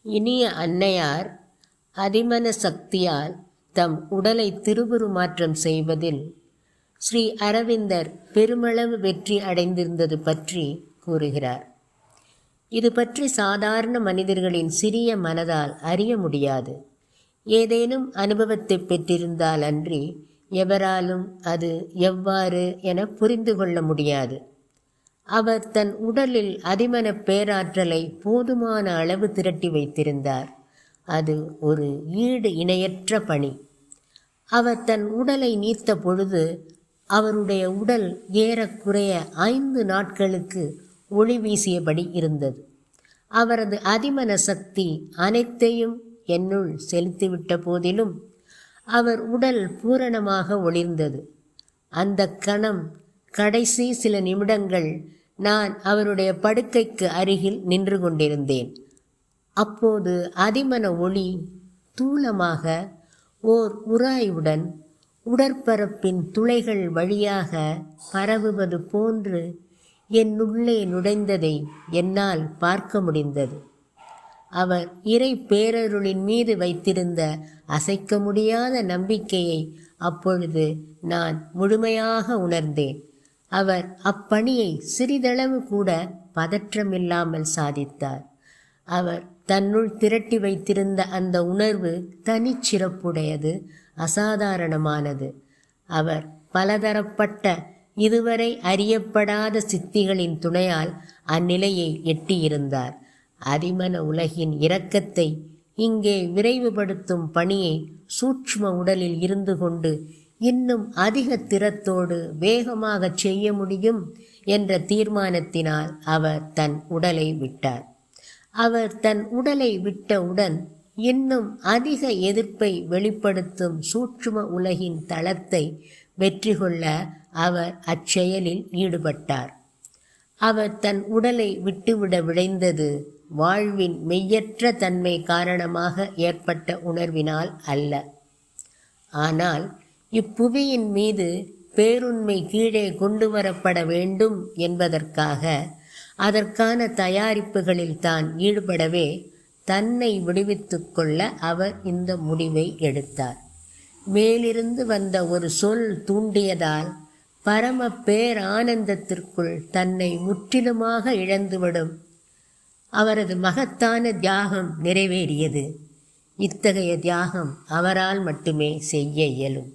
இனிய அன்னையார் அதிமன சக்தியால் தம் உடலை திருவுருமாற்றம் செய்வதில் ஸ்ரீ அரவிந்தர் பெருமளவு வெற்றி அடைந்திருந்தது பற்றி கூறுகிறார். இது பற்றி சாதாரண மனிதர்களின் சிறிய மனதால் அறிய முடியாது. ஏதேனும் அனுபவத்தை பெற்றிருந்தால் அன்றி எவராலும் அது எவ்வாறு என புரிந்து கொள்ள முடியாது. அவர் தன் உடலில் அதிமன பேராற்றலை போதுமான அளவு திரட்டி வைத்திருந்தார். அது ஒரு ஈடு இணையற்ற பணி. அவர் தன் உடலை நீத்த பொழுது அவருடைய உடல் ஏறக்குறைய 5 நாட்களுக்கு ஒளி வீசியபடி இருந்தது. அவரது அதிமன சக்தி அனைத்தையும் என்னுள் செலுத்திவிட்ட போதிலும் அவர் உடல் பூரணமாக ஒளிர்ந்தது. அந்த கணம் கடைசி சில நிமிடங்கள் நான் அவருடைய படுக்கைக்கு அருகில் நின்று கொண்டிருந்தேன். அப்போது அதிமன ஒளி தூலமாக ஓர் உராய்வுடன் உடற்பரப்பின் துளைகள் வழியாக பரவுவது போன்று என்னுள்ளே நுழைந்ததை என்னால் பார்க்க முடிந்தது. அவர் இறை பேரருளின் மீது வைத்திருந்த அசைக்க முடியாத நம்பிக்கையை அப்பொழுது நான் முழுமையாக உணர்ந்தேன். அவர் அப்பணியை சிறிதளவு கூட பதற்றமில்லாமல் சாதித்தார். அவர் தன்னுள் திரட்டி வைத்திருந்த அந்த உணர்வு தனிச்சிறப்புடையது, அசாதாரணமானது. அவர் பலதரப்பட்ட இதுவரை அறியப்படாத சித்திகளின் துணையால் அந்நிலையை எட்டியிருந்தார். அதிமன உலகின் இரக்கத்தை இங்கே விரைவுபடுத்தும் பணியை சூட்சும உடலில் இருந்து கொண்டு இன்னும் அதிக திறத்தோடு வேகமாக செய்ய முடியும் என்ற தீர்மானத்தினால் அவர் தன் உடலை விட்டார். அவர் தன் உடலை விட்டவுடன் இன்னும் அதிக எதிர்ப்பை வெளிப்படுத்தும் சூட்சும உலகின் தளத்தை வெற்றி கொள்ள அவர் அச்செயலில் ஈடுபட்டார். அவர் தன் உடலை விட்டுவிட விழைந்தது வாழ்வின் மெய்யற்ற தன்மை காரணமாக ஏற்பட்ட உணர்வினால் அல்ல. ஆனால் இப்புவியின் மீது பேருண்மை கீழே கொண்டு வரப்பட வேண்டும் என்பதற்காக அதற்கான தயாரிப்புகளில் தான் ஈடுபடவே தன்னை விடுவித்து கொள்ள அவர் இந்த முடிவை எடுத்தார். மேலிருந்து வந்த ஒரு சொல் தூண்டியதால் பரம பேரானந்தத்திற்குள் தன்னை முற்றிலுமாக இழந்துவிடும் அவரது மகத்தான தியாகம் நிறைவேறியது. இத்தகைய தியாகம் அவரால் மட்டுமே செய்ய இயலும்.